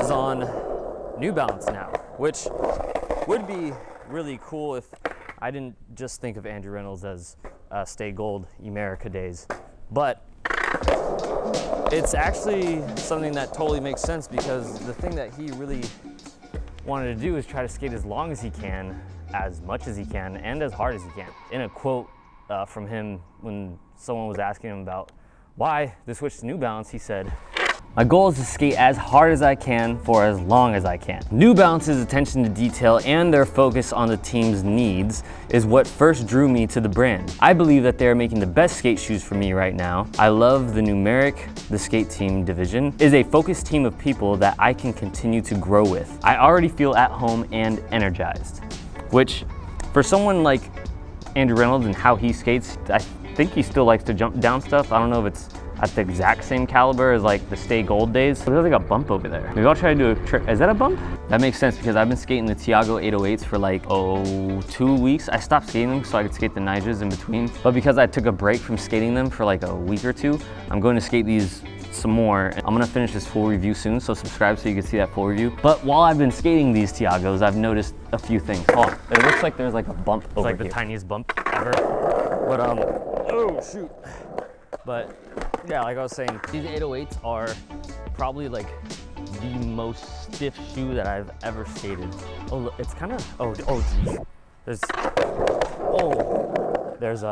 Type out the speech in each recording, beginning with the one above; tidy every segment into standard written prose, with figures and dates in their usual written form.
is on New Balance now, which would be really cool if I didn't just think of Andrew Reynolds as Stay Gold America days, but it's actually something that totally makes sense because the thing that he really wanted to do is try to skate as long as he can, as much as he can, and as hard as he can. In a quote from him when someone was asking him about why the switch to New Balance, he said, "My goal is to skate as hard as I can for as long as I can." New Balance's attention to detail and their focus on the team's needs is what first drew me to the brand. I believe that they are making the best skate shoes for me right now. I love the numeric, the skate team division is a focused team of people that I can continue to grow with. I already feel at home and energized, which for someone like Andrew Reynolds and how he skates, I think he still likes to jump down stuff. I don't know if it's at the exact same caliber as like the Stay Gold days. There's like a bump over there. Maybe I'll try to do a trick. Is that a bump? That makes sense because I've been skating the Tiago 808s for like, 2 weeks. I stopped skating them so I could skate the Nigers in between. But because I took a break from skating them for like a week or two, I'm going to skate these some more. I'm gonna finish this full review soon, so subscribe so you can see that full review. But while I've been skating these Tiagos, I've noticed a few things. Oh, it looks like there's like a bump over here. It's like the tiniest bump ever. But oh shoot. But yeah, like I was saying, these 808s are probably like the most stiff shoe that I've ever skated. Oh, look, it's kind of, oh geez. There's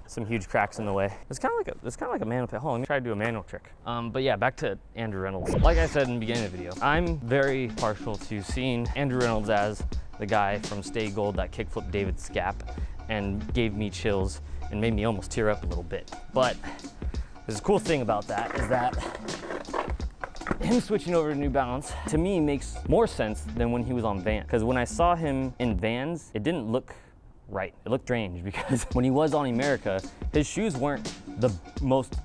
some huge cracks in the way. It's kind of like a manual pit. Hold on, let me try to do a manual trick. But yeah, back to Andrew Reynolds. Like I said in the beginning of the video, I'm very partial to seeing Andrew Reynolds as the guy from Stay Gold that kickflipped David Scap and gave me chills and made me almost tear up a little bit. But there's a cool thing about that is that him switching over to New Balance, to me, makes more sense than when he was on Vans. Because when I saw him in Vans, it didn't look right. It looked strange because when he was on America, his shoes weren't the most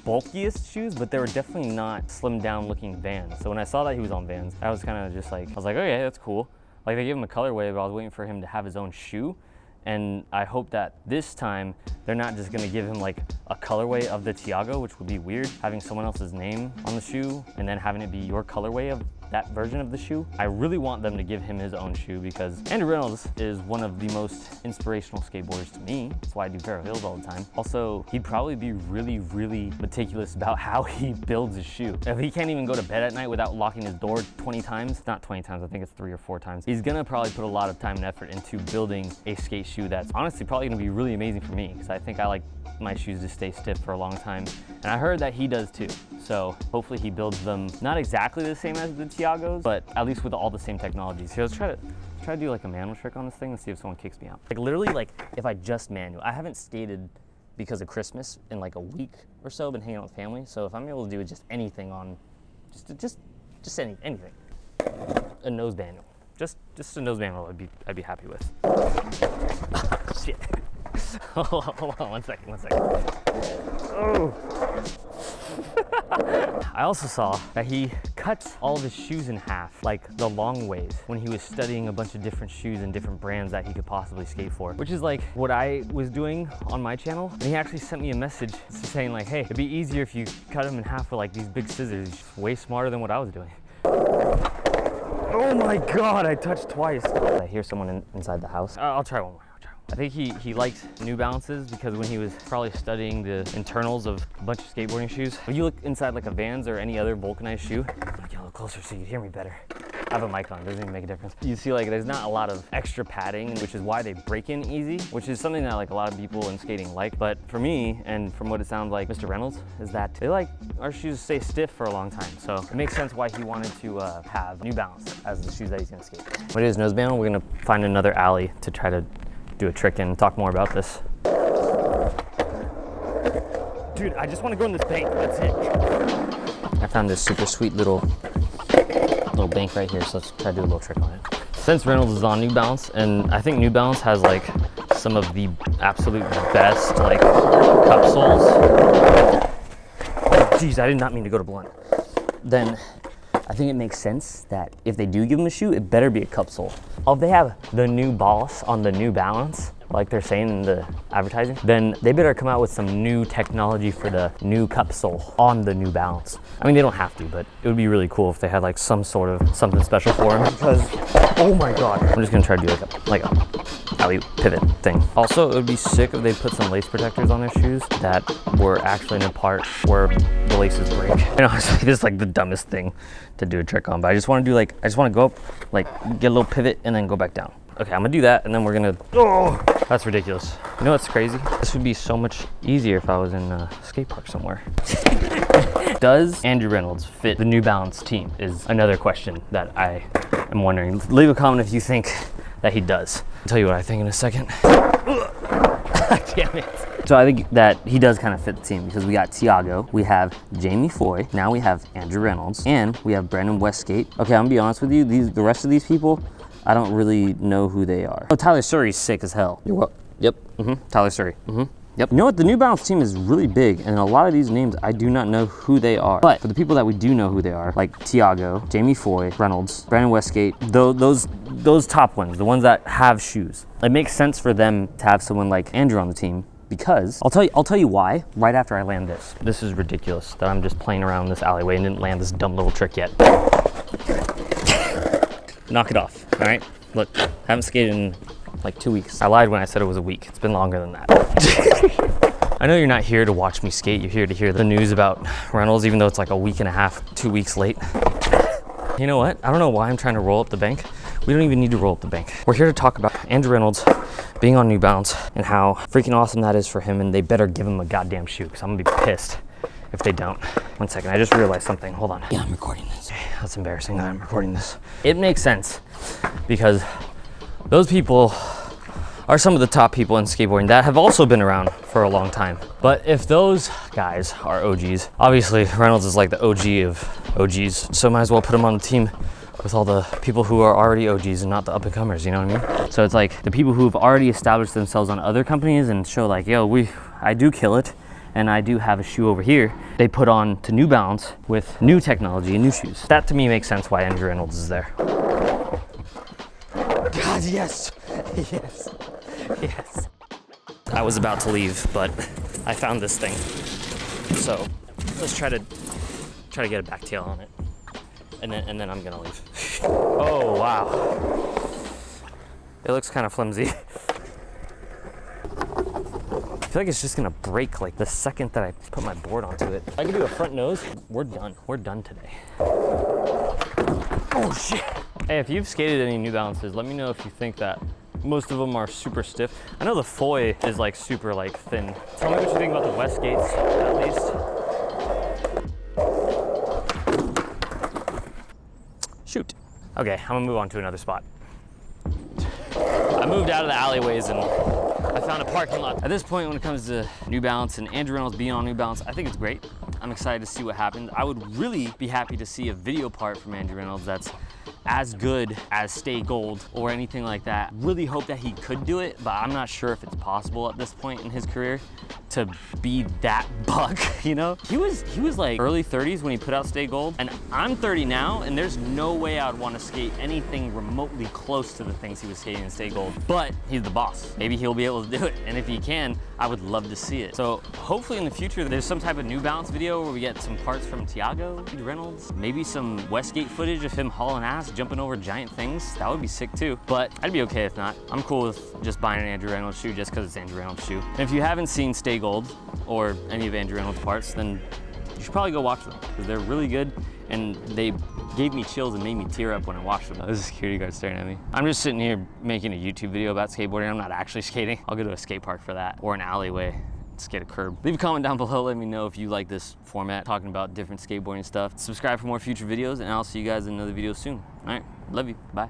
bulkiest shoes, but they were definitely not slimmed down looking Vans. So when I saw that he was on Vans, I was kind of just like, okay, that's cool. Like they gave him a colorway, but I was waiting for him to have his own shoe. And I hope that this time they're not just gonna give him like a colorway of the Tiago, which would be weird, having someone else's name on the shoe and then having it be your colorway of that version of the shoe. I really want them to give him his own shoe because Andrew Reynolds is one of the most inspirational skateboarders to me. That's why I do Vero Hills all the time. Also, he'd probably be really, really meticulous about how he builds his shoe. If he can't even go to bed at night without locking his door 20 times, not 20 times, I think it's 3 or 4 times, he's gonna probably put a lot of time and effort into building a skate shoe that's honestly probably gonna be really amazing for me because I think I like my shoes to stay stiff for a long time. And I heard that he does too. So hopefully he builds them not exactly the same as the Tiagos, but at least with all the same technologies. So let's try to do like a manual trick on this thing and see if someone kicks me out. Like literally, like if I just manual, I haven't skated because of Christmas in like a week or so, been hanging out with family. So if I'm able to do just anything on, just anything, a nose manual, just a nose manual, I'd be happy with. Shit. Hold on, one second. Oh. I also saw that he cut all of his shoes in half, like the long ways, when he was studying a bunch of different shoes and different brands that he could possibly skate for, which is like what I was doing on my channel. And he actually sent me a message saying like, hey, it'd be easier if you cut them in half with like these big scissors. He's way smarter than what I was doing. Oh my God, I touched twice. I hear someone inside the house. I'll try one more. I think he liked New Balances because when he was probably studying the internals of a bunch of skateboarding shoes, when you look inside like a Vans or any other vulcanized shoe, get a little closer so you can hear me better. I have a mic on, it doesn't even make a difference. You see like there's not a lot of extra padding, which is why they break in easy, which is something that like a lot of people in skating like. But for me, and from what it sounds like Mr. Reynolds, is that they like our shoes to stay stiff for a long time. So it makes sense why he wanted to have New Balance as the shoes that he's gonna skate. When it is nose manual, we're gonna find another alley to try to do a trick and talk more about this. Dude, I just want to go in this bank, that's it. I found this super sweet little bank right here, so let's try to do a little trick on it. Since Reynolds is on New Balance, and I think New Balance has like some of the absolute best like cup soles. Oh, geez, I did not mean to go to blunt. Then I think it makes sense that if they do give him a shoe, it better be a cup sole. Oh, if they have the new Boss on the New Balance, like they're saying in the advertising, then they better come out with some new technology for the new cup sole on the New Balance. I mean, they don't have to, but it would be really cool if they had like some sort of something special for them, because, oh my God. I'm just gonna try to do like a alley pivot thing. Also, it would be sick if they put some lace protectors on their shoes that were actually in a part where the laces break. And honestly, this is like the dumbest thing to do a trick on, but I just wanna do like, I just wanna go up, like get a little pivot and then go back down. Okay, I'm gonna do that, and then we're gonna, oh, that's ridiculous. You know what's crazy? This would be so much easier if I was in a skate park somewhere. Does Andrew Reynolds fit the New Balance team is another question that I am wondering. Leave a comment if you think that he does. I'll tell you what I think in a second. Damn it. So I think that he does kind of fit the team, because we got Tiago, we have Jamie Foy, now we have Andrew Reynolds, and we have Brandon Westgate. Okay, I'm gonna be honest with you, the rest of these people, I don't really know who they are. Oh, Tyler Surrey's sick as hell. You're what? Yep. Tyler Surrey. Yep. You know what? The New Balance team is really big, and a lot of these names I do not know who they are. But for the people that we do know who they are, like Tiago, Jamie Foy, Reynolds, Brandon Westgate, those top ones, the ones that have shoes, it makes sense for them to have someone like Andrew on the team. Because I'll tell you why right after I land this. This is ridiculous that I'm just playing around this alleyway and didn't land this dumb little trick yet. Knock it off, all right? Look, haven't skated in like 2 weeks. I lied when I said it was a week. It's been longer than that. I know you're not here to watch me skate. You're here to hear the news about Reynolds, even though it's like a week and a half, 2 weeks late. You know what? I don't know why I'm trying to roll up the bank. We don't even need to roll up the bank. We're here to talk about Andrew Reynolds being on New Balance and how freaking awesome that is for him, and they better give him a goddamn shoe, because I'm gonna be pissed if they don't. 1 second, I just realized something. Hold on. Yeah, I'm recording this. That's embarrassing that I'm recording this. It makes sense, because those people are some of the top people in skateboarding that have also been around for a long time. But if those guys are OGs, obviously Reynolds is like the OG of OGs, so might as well put him on the team with all the people who are already OGs and not the up and comers, you know what I mean? So it's like the people who have already established themselves on other companies and show like, yo, I do kill it, and I do have a shoe over here, they put on to New Balance with new technology and new shoes. That to me makes sense why Andrew Reynolds is there. God, yes, yes, yes. I was about to leave, but I found this thing. So let's try to get a back tail on it. And then I'm gonna leave. Oh, wow. It looks kind of flimsy. I feel like it's just gonna break like the second that I put my board onto it. I can do a front nose. We're done. We're done today. Oh shit. Hey, if you've skated any New Balances, let me know if you think that most of them are super stiff. I know the Foy is like super like thin. Tell me what you think about the Westgates at least. Shoot. Okay, I'm gonna move on to another spot. I moved out of the alleyways and I found a parking lot. At this point, when it comes to New Balance and Andrew Reynolds being on New Balance, I think it's great. I'm excited to see what happens. I would really be happy to see a video part from Andrew Reynolds that's as good as Stay Gold or anything like that. Really hope that he could do it, but I'm not sure if it's possible at this point in his career to be that bug, you know? He was like early 30s when he put out Stay Gold, and I'm 30 now, and there's no way I would want to skate anything remotely close to the things he was skating in Stay Gold, but he's the boss. Maybe he'll be able to do it, and if he can, I would love to see it. So hopefully in the future, there's some type of New Balance video where we get some parts from Tiago, Reynolds, maybe some Westgate footage of him hauling ass, jumping over giant things. That would be sick too, but I'd be okay if not. I'm cool with just buying an Andrew Reynolds shoe just because it's Andrew Reynolds shoe. And if you haven't seen Stay Gold or any of Andrew Reynolds parts, then you should probably go watch them because they're really good, and they gave me chills and made me tear up when I watched them. There's a security guard staring at me. I'm just sitting here making a YouTube video about skateboarding. I'm not actually skating. I'll go to a skate park for that, or an alleyway, skate a curb. Leave a comment down below, let me know if you like this format, talking about different skateboarding stuff. Subscribe for more future videos, and I'll see you guys in another video soon. All right, love you, bye.